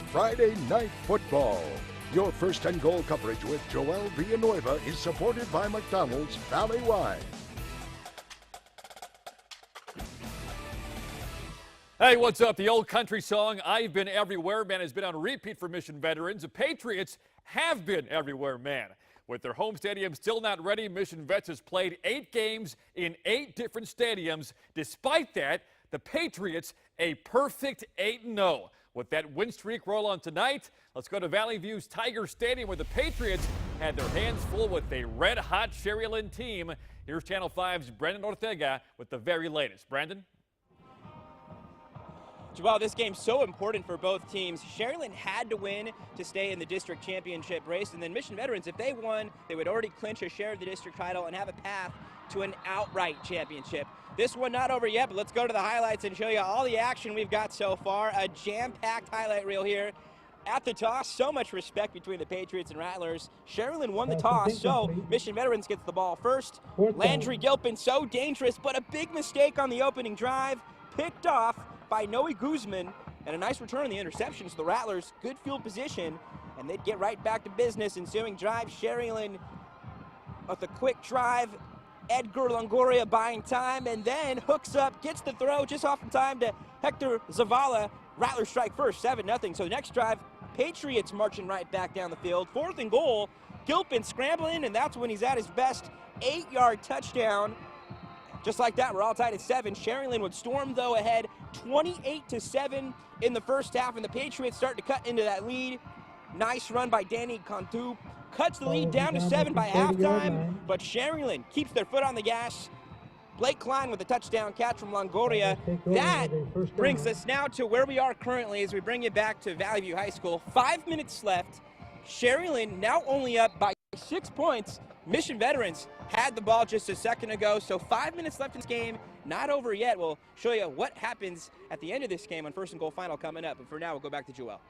Friday Night Football. Your first and goal coverage with Joel Villanueva is supported by McDonald's Valley Wine. Hey, what's up? The old country song, I've Been Everywhere, man, has been on repeat for Mission veterans. The Patriots have been everywhere, man. With their home stadium still not ready, Mission Vets has played 8 games in 8 different stadiums. Despite that, the Patriots a perfect 8-0. With that win streak roll on tonight, let's go to Valley View's Tiger Stadium where the Patriots had their hands full with a red-hot Jerilyn team. Here's Channel 5's Brandon Ortega with the very latest. Brandon? Well, this game's so important for both teams. Jerilyn had to win to stay in the district championship race, and then Mission Veterans, if they won, they would already clinch a share of the district title and have a path to an outright championship. This one not over yet, but let's go to the highlights and show you all the action we've got so far. A jam-packed highlight reel here. At the toss, so much respect between the Patriots and Rattlers. Jerilyn won the toss, so Mission Veterans gets the ball first. Landry Gilpin, so dangerous, but a big mistake on the opening drive. Picked off by Noe Guzman, and a nice return on the interception. So the Rattlers, good field position, and they'd get right back to business. Ensuing drive, Jerilyn with a quick drive. Edgar Longoria buying time, and then hooks up, gets the throw just off in time to Hector Zavala. Rattlers strike first, 7-0. So the next drive, Patriots marching right back down the field. 4th and goal, Gilpin scrambling, and that's when he's at his best. 8-yard touchdown. Just like that, we're all tied at 7. Jerilyn would storm, though, ahead 28-7 in the first half, and the Patriots start to cut into that lead. Nice run by Danny Cantu. Cuts the lead down to 7 by halftime, but Jerilyn keeps their foot on the gas. Blake Klein with a touchdown catch from Longoria. That brings us now to where we are currently as we bring you back to Valley View High School. 5 minutes left. Jerilyn now only up by 6 points. Mission Veterans had the ball just a second ago, so 5 minutes left in this game. Not over yet. We'll show you what happens at the end of this game on first and goal final coming up. But for now, we'll go back to Joel.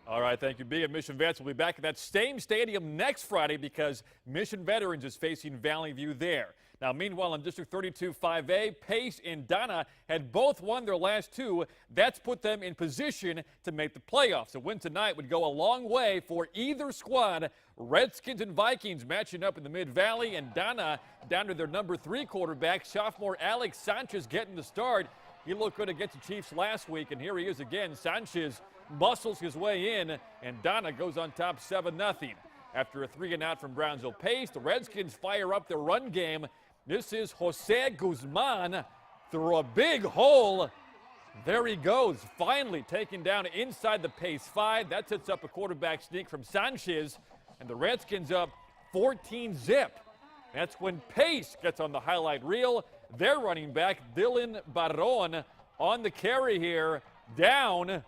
All right, thank you, B. And Mission Vets will be back at that same stadium next Friday because Mission Veterans is facing Valley View there. Now, meanwhile, in District 32 5A, Pace and Donna had both won their last 2. That's put them in position to make the playoffs. A win tonight would go a long way for either squad. Redskins and Vikings matching up in the Mid-Valley, and Donna down to their number 3 quarterback, sophomore Alex Sanchez, getting the start. He looked good against the Chiefs last week, and here he is again. Sanchez muscles his way in, and Donna goes on top 7-0. After a 3-and-out from Brownsville Pace, the Redskins fire up their run game. This is Jose Guzman through a big hole. There he goes, finally taken down inside the Pace 5. That sets up a quarterback sneak from Sanchez, and the Redskins up 14-zip. That's when Pace gets on the highlight reel. Their running back, Dylan Barron, on the carry here, down,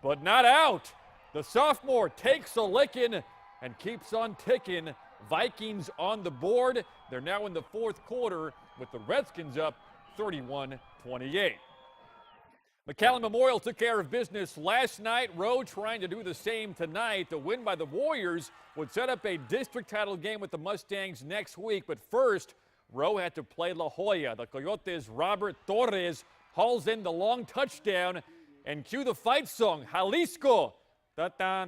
but not out. The sophomore takes a licking and keeps on ticking. Vikings on the board. They're now in the 4th quarter with the Redskins up 31-28. McAllen Memorial took care of business last night. Rowe trying to do the same tonight. The win by the Warriors would set up a district title game with the Mustangs next week. But first, Rowe had to play La Jolla. The Coyotes' Robert Torres hauls in the long touchdown. And cue the fight song, Jalisco. That's how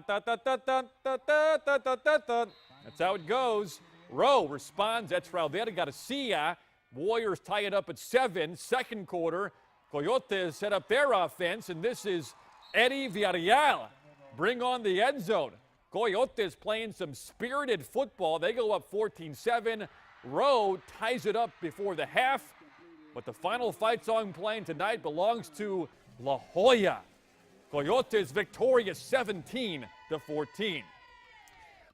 it goes. Rowe responds. That's Valverde Garcia. Warriors tie it up at 7. Second quarter, Coyotes set up their offense, and this is Eddie Villarreal. Bring on the end zone. Coyotes playing some spirited football. They go up 14-7. Rowe ties it up before the half, but the final fight song playing tonight belongs to La Jolla. Coyotes victorious 17-14.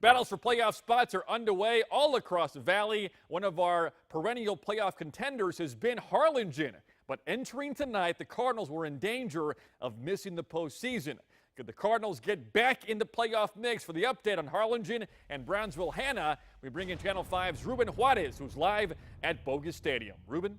Battles for playoff spots are underway all across the valley. One of our perennial playoff contenders has been Harlingen. But entering tonight, the Cardinals were in danger of missing the postseason. Could the Cardinals get back in the playoff mix? For the update on Harlingen and Brownsville Hanna, we bring in Channel 5's Ruben Juarez, who's live at Bogus Stadium. Ruben?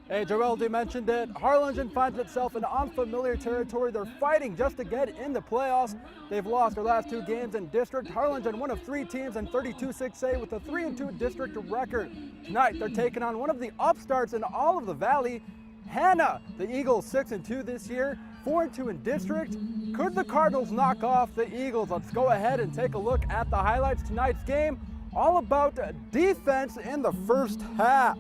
Hey, Joel, you mentioned it. Harlingen finds itself in unfamiliar territory. They're fighting just to get in the playoffs. They've lost their last 2 games in district. Harlingen, one of 3 teams in 32-6A with a 3-2 district record. Tonight, they're taking on one of the upstarts in all of the valley, Hanna. The Eagles 6-2 this year. 4-2 in district. Could the Cardinals knock off the Eagles? Let's go ahead and take a look at the highlights. Tonight's game, all about defense in the first half.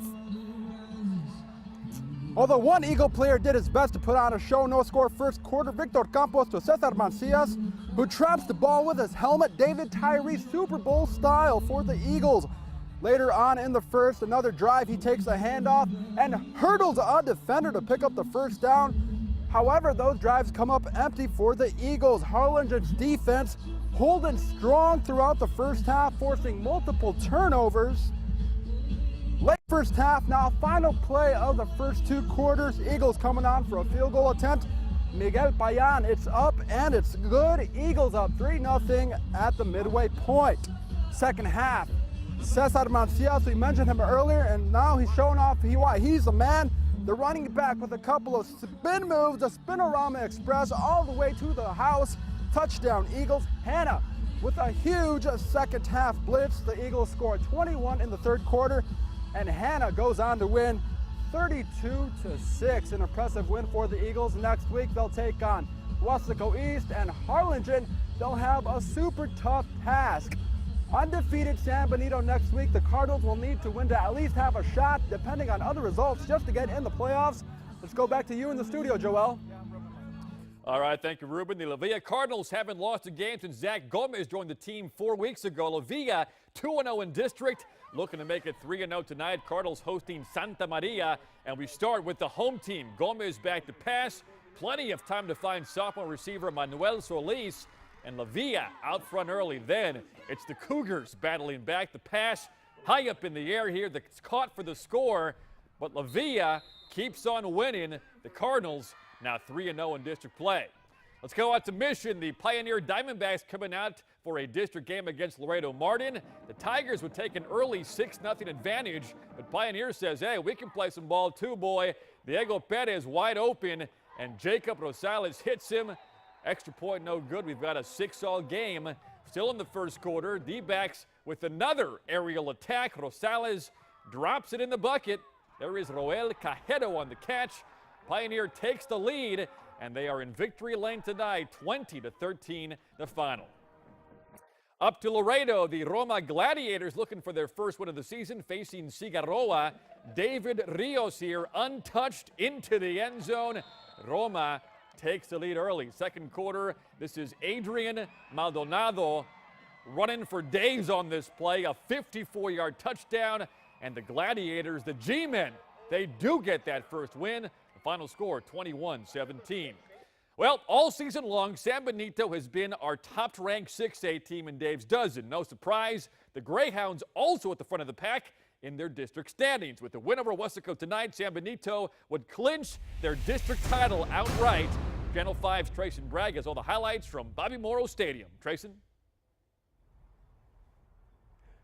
Although one Eagle player did his best to put on a show, no score first quarter. Victor Campos to Cesar Mancias, who traps the ball with his helmet. David Tyree, Super Bowl style for the Eagles. Later on in the first, another drive, he takes a handoff and hurdles a defender to pick up the first down. However, those drives come up empty for the Eagles. Harland's defense holding strong throughout the first half, forcing multiple turnovers. Late first half, now final play of the first 2 quarters. Eagles coming on for a field goal attempt. Miguel Payan, it's up and it's good. Eagles up 3-0 at the midway point. Second half, Cesar Mancias, we mentioned him earlier, and now he's showing off why he's the man. The running back with a couple of spin moves, the Spinorama Express all the way to the house. Touchdown Eagles. Hanna with a huge second half blitz. The Eagles scored 21 in the third quarter, and Hanna goes on to win 32-6. An impressive win for the Eagles. Next week they'll take on Wesco East and Harland. They'll have a super tough task. Undefeated San Benito next week. The Cardinals will need to win to at least have a shot, depending on other results, just to get in the playoffs. Let's go back to you in the studio, Joel. All right, thank you, Ruben. The La Villa Cardinals haven't lost a game since Zach Gomez joined the team 4 weeks ago. La Villa 2-0 in district, looking to make it 3-0 tonight. Cardinals hosting Santa Maria, and we start with the home team. Gomez back to pass. Plenty of time to find sophomore receiver Manuel Solis, and La Villa out front early. Then it's the Cougars battling back. The pass high up in the air here that's caught for the score, but La Villa keeps on winning. The Cardinals now 3-0 in district play. Let's go out to Mission. The Pioneer Diamondbacks coming out for a district game against Laredo Martin. The Tigers would take an early 6-0 advantage, but Pioneer says, hey, we can play some ball too, boy. Diego Perez wide open, and Jacob Rosales hits him. Extra point no good. We've got a 6-all game still in the first quarter. D-backs with another aerial attack. Rosales drops it in the bucket. There is Roel Cajero on the catch. Pioneer takes the lead, and they are in victory lane tonight, 20-13 the final. Up to Laredo, the Roma Gladiators looking for their first win of the season, facing Cigarroa. David Rios here, untouched into the end zone. Roma takes the lead early. Second quarter, this is Adrian Maldonado running for days on this play, a 54-yard touchdown, and the Gladiators, the G-men, they do get that first win. The final score, 21-17. Well, all season long, San Benito has been our top-ranked 6A team in Dave's dozen. No surprise, the Greyhounds also at the front of the pack in their district standings. With the win over Wesco tonight, San Benito would clinch their district title outright. Channel 5's Trayson Bragg has all the highlights from Bobby Morrow Stadium. Trayson?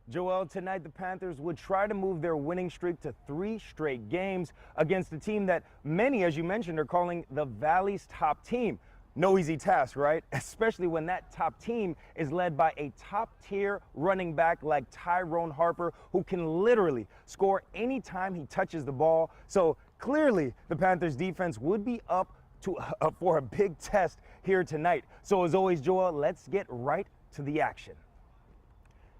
Joel, tonight the Panthers would try to move their winning streak to 3 straight games against a team that many, as you mentioned, are calling the Valley's top team. No easy task, right? Especially when that top team is led by a top-tier running back like Tyrone Harper, who can literally score anytime he touches the ball. So clearly the Panthers defense would be up for a big test here tonight. So as always, Joel, let's get right to the action.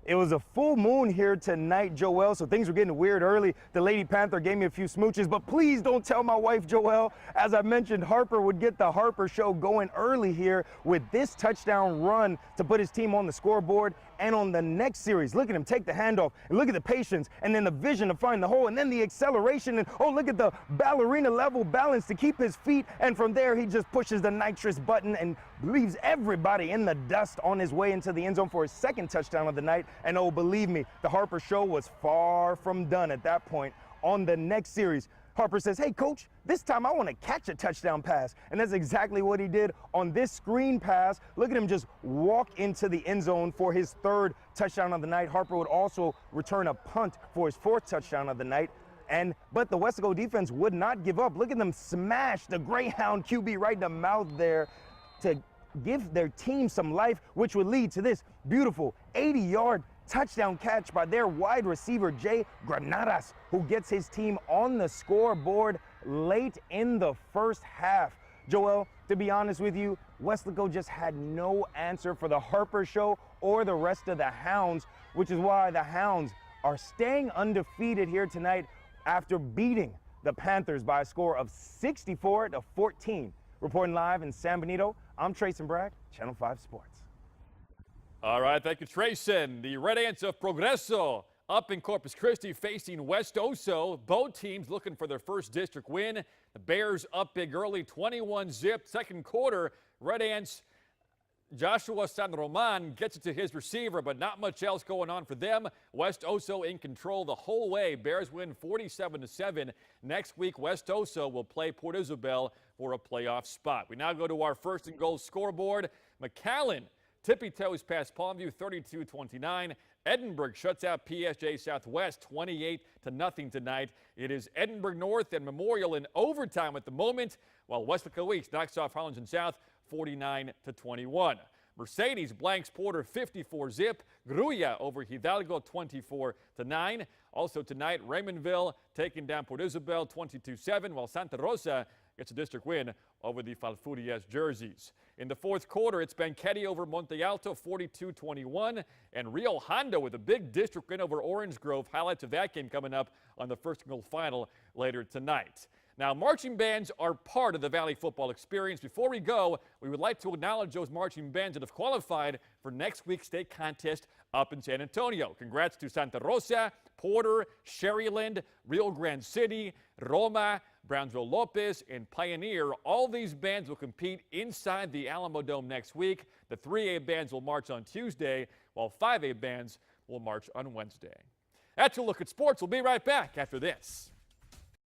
It was a full moon here tonight, Joel, so things were getting weird early. The Lady Panther gave me a few smooches, but please don't tell my wife, Joel. As I mentioned, Harper would get the Harper show going early here with this touchdown run to put his team on the scoreboard. And on the next series, look at him take the handoff, and look at the patience, and then the vision to find the hole, and then the acceleration, and oh, look at the ballerina level balance to keep his feet. And from there, he just pushes the nitrous button and leaves everybody in the dust on his way into the end zone for his second touchdown of the night. And oh, believe me, the Harper show was far from done at that point. On the next series, Harper says, hey, coach, this time I want to catch a touchdown pass. And that's exactly what he did on this screen pass. Look at him just walk into the end zone for his third touchdown of the night. Harper would also return a punt for his fourth touchdown of the night. But the Wesco defense would not give up. Look at them smash the Greyhound QB right in the mouth there to give their team some life, which would lead to this beautiful 80-yard touchdown catch by their wide receiver, Jay Granadas, who gets his team on the scoreboard late in the first half. Joel, to be honest with you, Weslaco just had no answer for the Harper Show or the rest of the Hounds, which is why the Hounds are staying undefeated here tonight after beating the Panthers by a score of 64-14. Reporting live in San Benito, I'm Trayson Bragg, Channel 5 Sports. All right, thank you, Trayson. The Red Ants of Progreso up in Corpus Christi facing West Oso. Both teams looking for their first district win. The Bears up big early, 21-zip. Second quarter, Red Ants, Joshua San Roman gets it to his receiver, but not much else going on for them. West Oso in control the whole way. Bears win 47-7. Next week, West Oso will play Port Isabel for a playoff spot. We now go to our first and goal scoreboard. McAllen tippy toes past Palmview 32-29. Edinburgh shuts out PSJ Southwest 28-0 tonight. It is Edinburgh North and Memorial in overtime at the moment, while Weslaco East knocks off Harlingen South 49-21. Mercedes blanks Porter 54-zip. Gruya over Hidalgo 24-9. Also tonight, Raymondville taking down Port Isabel 22-7, while Santa Rosa gets a district win over the Falfurrias jerseys. In the fourth quarter, it's Banquetti over Monte Alto 42-21, and Rio Hondo with a big district win over Orange Grove. Highlights of that game coming up on the first goal final later tonight. Now, marching bands are part of the Valley football experience. Before we go, we would like to acknowledge those marching bands that have qualified for next week's state contest up in San Antonio. Congrats to Santa Rosa, Porter, Sheryland, Rio Grande City, Roma, Brownsville Lopez, and Pioneer. All these bands will compete inside the Alamo Dome next week. The 3A bands will march on Tuesday, while 5A bands will march on Wednesday. That's a look at sports. We'll be right back after this.